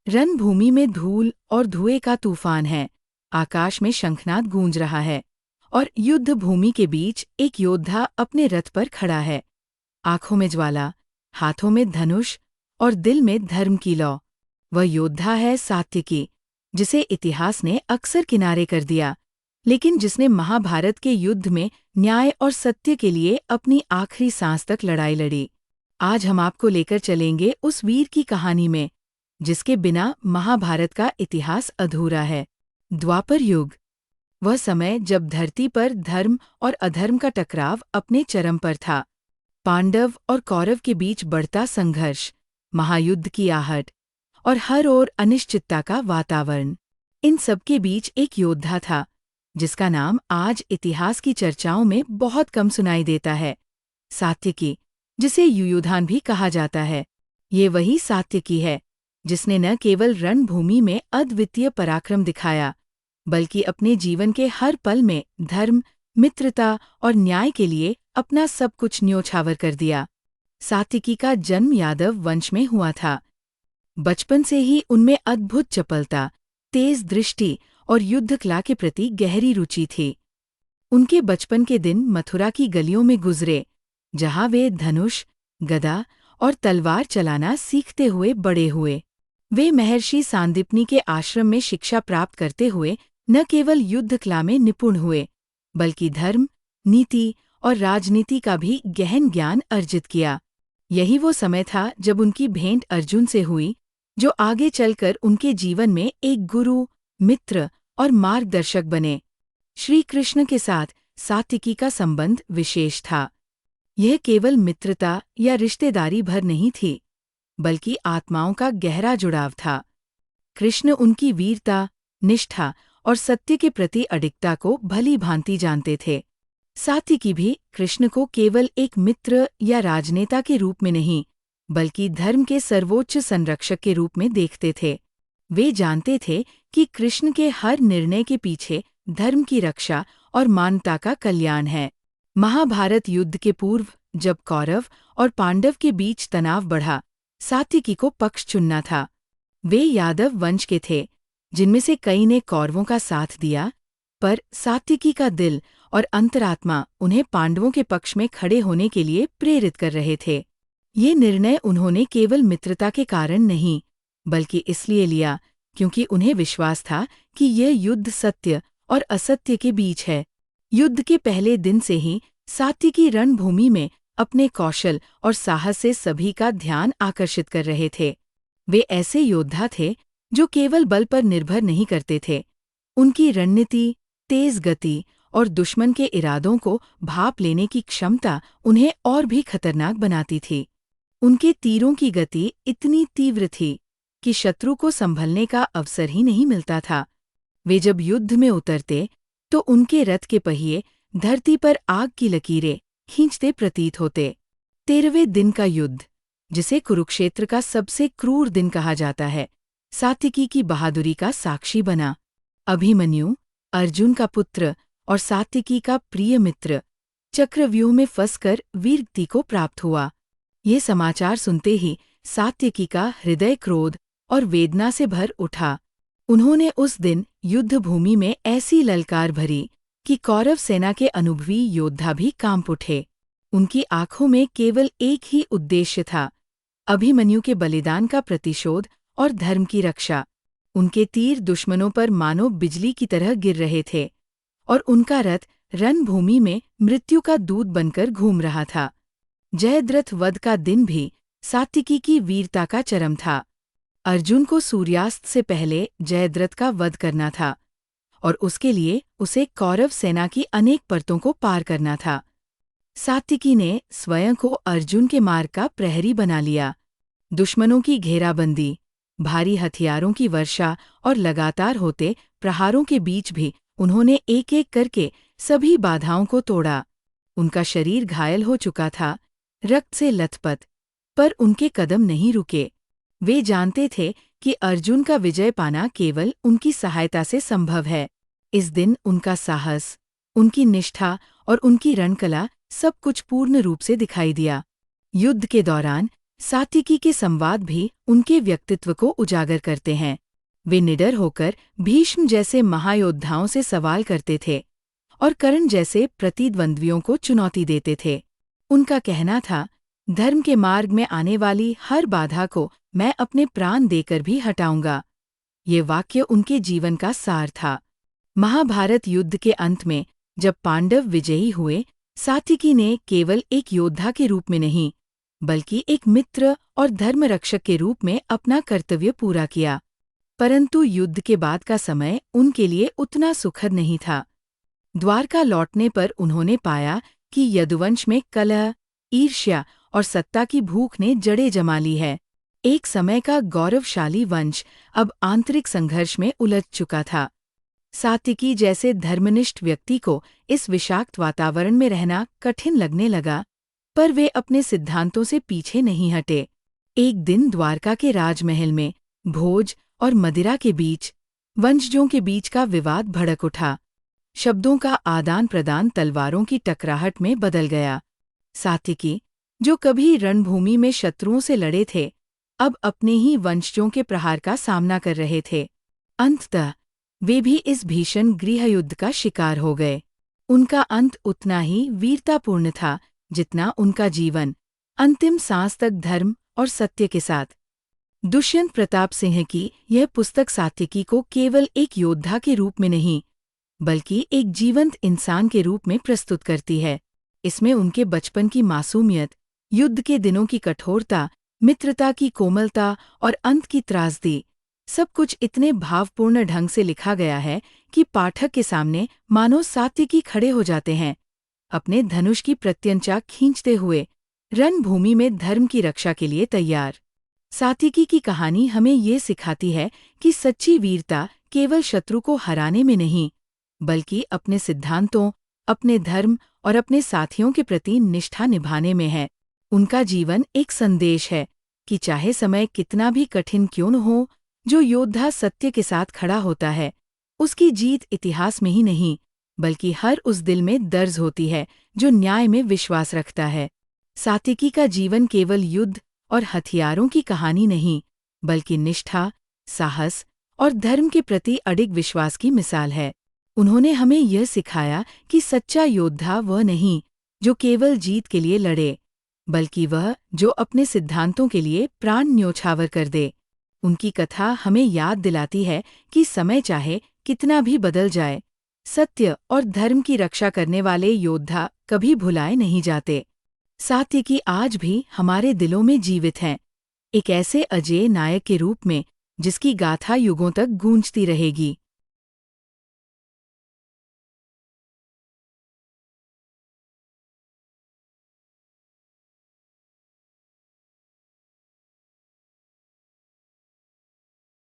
रणभूमि में धूल और धुएं का तूफान है। आकाश में शंखनाद गूंज रहा है और युद्ध भूमि के बीच एक योद्धा अपने रथ पर खड़ा है। आंखों में ज्वाला, हाथों में धनुष और दिल में धर्म की लौ। वह योद्धा है सात्यकी, जिसे इतिहास ने अक्सर किनारे कर दिया, लेकिन जिसने महाभारत के युद्ध में न्याय और सत्य के लिए अपनी आखिरी सांस तक लड़ाई लड़ी। आज हम आपको लेकर चलेंगे उस वीर की कहानी में, जिसके बिना महाभारत का इतिहास अधूरा है। द्वापर युग, वह समय जब धरती पर धर्म और अधर्म का टकराव अपने चरम पर था। पांडव और कौरव के बीच बढ़ता संघर्ष, महायुद्ध की आहट और हर ओर अनिश्चितता का वातावरण। इन सब के बीच एक योद्धा था, जिसका नाम आज इतिहास की चर्चाओं में बहुत कम सुनाई देता है। सात्यकी, जिसे युयुधान भी कहा जाता है। ये वही सात्यकी है जिसने न केवल रणभूमि में अद्वितीय पराक्रम दिखाया, बल्कि अपने जीवन के हर पल में धर्म, मित्रता और न्याय के लिए अपना सब कुछ न्योछावर कर दिया। सात्यकी का जन्म यादव वंश में हुआ था। बचपन से ही उनमें अद्भुत चपलता, तेज दृष्टि और युद्ध कला के प्रति गहरी रुचि थी। उनके बचपन के दिन मथुरा की गलियों में गुजरे, जहां वे धनुष, गदा और तलवार चलाना सीखते हुए बड़े हुए। वे महर्षि सांदीपनि के आश्रम में शिक्षा प्राप्त करते हुए न केवल युद्ध कला में निपुण हुए, बल्कि धर्म, नीति और राजनीति का भी गहन ज्ञान अर्जित किया। यही वो समय था जब उनकी भेंट अर्जुन से हुई, जो आगे चलकर उनके जीवन में एक गुरु, मित्र और मार्गदर्शक बने। श्री कृष्ण के साथ सात्यकी का संबंध विशेष था। यह केवल मित्रता या रिश्तेदारी भर नहीं थी, बल्कि आत्माओं का गहरा जुड़ाव था। कृष्ण उनकी वीरता, निष्ठा और सत्य के प्रति अडिगता को भली भांति जानते थे। सात्यकी भी कृष्ण को केवल एक मित्र या राजनेता के रूप में नहीं, बल्कि धर्म के सर्वोच्च संरक्षक के रूप में देखते थे। वे जानते थे कि कृष्ण के हर निर्णय के पीछे धर्म की रक्षा और मानवता का कल्याण है। महाभारत युद्ध के पूर्व जब कौरव और पांडव के बीच तनाव बढ़ा, सात्यकी को पक्ष चुनना था। वे यादव वंश के थे, जिनमें से कई ने कौरवों का साथ दिया, पर सात्यकी का दिल और अंतरात्मा उन्हें पांडवों के पक्ष में खड़े होने के लिए प्रेरित कर रहे थे। ये निर्णय उन्होंने केवल मित्रता के कारण नहीं, बल्कि इसलिए लिया क्योंकि उन्हें विश्वास था कि यह युद्ध सत्य और असत्य के बीच है। युद्ध के पहले दिन से ही सात्यकी रणभूमि में अपने कौशल और साहस से सभी का ध्यान आकर्षित कर रहे थे। वे ऐसे योद्धा थे जो केवल बल पर निर्भर नहीं करते थे। उनकी रणनीति, तेज गति और दुश्मन के इरादों को भांप लेने की क्षमता उन्हें और भी खतरनाक बनाती थी। उनके तीरों की गति इतनी तीव्र थी कि शत्रु को संभलने का अवसर ही नहीं मिलता था। वे जब युद्ध में उतरते तो उनके रथ के पहिए धरती पर आग की लकीरें खींचते प्रतीत होते। 13वें दिन का युद्ध, जिसे कुरुक्षेत्र का सबसे क्रूर दिन कहा जाता है, सात्यकी की बहादुरी का साक्षी बना। अभिमन्यु, अर्जुन का पुत्र और सात्यकी का प्रिय मित्र, चक्रव्यूह में फंसकर वीरगति को प्राप्त हुआ। ये समाचार सुनते ही सात्यकी का हृदय क्रोध और वेदना से भर उठा। उन्होंने उस दिन युद्ध भूमि में ऐसी ललकार भरी कि कौरव सेना के अनुभवी योद्धा भी कांप उठे। उनकी आंखों में केवल एक ही उद्देश्य था, अभिमन्यु के बलिदान का प्रतिशोध और धर्म की रक्षा। उनके तीर दुश्मनों पर मानो बिजली की तरह गिर रहे थे और उनका रथ रणभूमि में मृत्यु का दूत बनकर घूम रहा था। जयद्रथ वध का दिन भी सात्यकी की वीरता का चरम था। अर्जुन को सूर्यास्त से पहले जयद्रथ का वध करना था और उसके लिए उसे कौरव सेना की अनेक परतों को पार करना था। सात्यकी ने स्वयं को अर्जुन के मार्ग का प्रहरी बना लिया। दुश्मनों की घेराबंदी, भारी हथियारों की वर्षा और लगातार होते प्रहारों के बीच भी उन्होंने एक एक करके सभी बाधाओं को तोड़ा। उनका शरीर घायल हो चुका था, रक्त से लथपथ, पर उनके कदम नहीं रुके। वे जानते थे कि अर्जुन का विजय पाना केवल उनकी सहायता से संभव है। इस दिन उनका साहस, उनकी निष्ठा और उनकी रणकला सब कुछ पूर्ण रूप से दिखाई दिया। युद्ध के दौरान सात्विकी के संवाद भी उनके व्यक्तित्व को उजागर करते हैं। वे निडर होकर भीष्म जैसे महायोद्धाओं से सवाल करते थे और कर्ण जैसे प्रतिद्वंद्वियों को चुनौती देते थे। उनका कहना था, धर्म के मार्ग में आने वाली हर बाधा को मैं अपने प्राण देकर भी हटाऊंगा। ये वाक्य उनके जीवन का सार था। महाभारत युद्ध के अंत में जब पांडव विजयी हुए, सात्विकी ने केवल एक योद्धा के रूप में नहीं, बल्कि एक मित्र और धर्मरक्षक के रूप में अपना कर्तव्य पूरा किया। परंतु युद्ध के बाद का समय उनके लिए उतना सुखद नहीं था। द्वारका लौटने पर उन्होंने पाया कि यदुवंश में कलह, ईर्ष्या और सत्ता की भूख ने जड़ें जमा ली है। एक समय का गौरवशाली वंश अब आंतरिक संघर्ष में उलझ चुका था। सात्विकी जैसे धर्मनिष्ठ व्यक्ति को इस विषाक्त वातावरण में रहना कठिन लगने लगा, पर वे अपने सिद्धांतों से पीछे नहीं हटे। एक दिन द्वारका के राजमहल में भोज और मदिरा के बीच वंशजों के बीच का विवाद भड़क उठा। शब्दों का आदान प्रदान तलवारों की टकराहट में बदल गया। सात्विकी, जो कभी रणभूमि में शत्रुओं से लड़े थे, अब अपने ही वंशजों के प्रहार का सामना कर रहे थे। अंततः वे भी इस भीषण गृहयुद्ध का शिकार हो गए। उनका अंत उतना ही वीरतापूर्ण था जितना उनका जीवन, अंतिम सांस तक धर्म और सत्य के साथ। दुष्यंत प्रताप सिंह की यह पुस्तक सात्विकी को केवल एक योद्धा के रूप में नहीं, बल्कि एक जीवंत इंसान के रूप में प्रस्तुत करती है। इसमें उनके बचपन की मासूमियत, युद्ध के दिनों की कठोरता, मित्रता की कोमलता और अंत की त्रासदी, सब कुछ इतने भावपूर्ण ढंग से लिखा गया है कि पाठक के सामने मानो सात्विकी खड़े हो जाते हैं, अपने धनुष की प्रत्यंचा खींचते हुए, रणभूमि में धर्म की रक्षा के लिए तैयार। सात्विकी की कहानी हमें ये सिखाती है कि सच्ची वीरता केवल शत्रु को हराने में नहीं, बल्कि अपने सिद्धांतों, अपने धर्म और अपने साथियों के प्रति निष्ठा निभाने में है। उनका जीवन एक संदेश है कि चाहे समय कितना भी कठिन क्यों न हो, जो योद्धा सत्य के साथ खड़ा होता है, उसकी जीत इतिहास में ही नहीं, बल्कि हर उस दिल में दर्ज होती है जो न्याय में विश्वास रखता है। सात्विकी का जीवन केवल युद्ध और हथियारों की कहानी नहीं, बल्कि निष्ठा, साहस और धर्म के प्रति अडिग विश्वास की मिसाल है। उन्होंने हमें यह सिखाया कि सच्चा योद्धा वह नहीं जो केवल जीत के लिए लड़े, बल्कि वह जो अपने सिद्धांतों के लिए प्राण न्योछावर कर दे। उनकी कथा हमें याद दिलाती है कि समय चाहे कितना भी बदल जाए, सत्य और धर्म की रक्षा करने वाले योद्धा कभी भुलाए नहीं जाते। सात्विकी आज भी हमारे दिलों में जीवित हैं, एक ऐसे अजेय नायक के रूप में जिसकी गाथा युगों तक गूंजती रहेगी।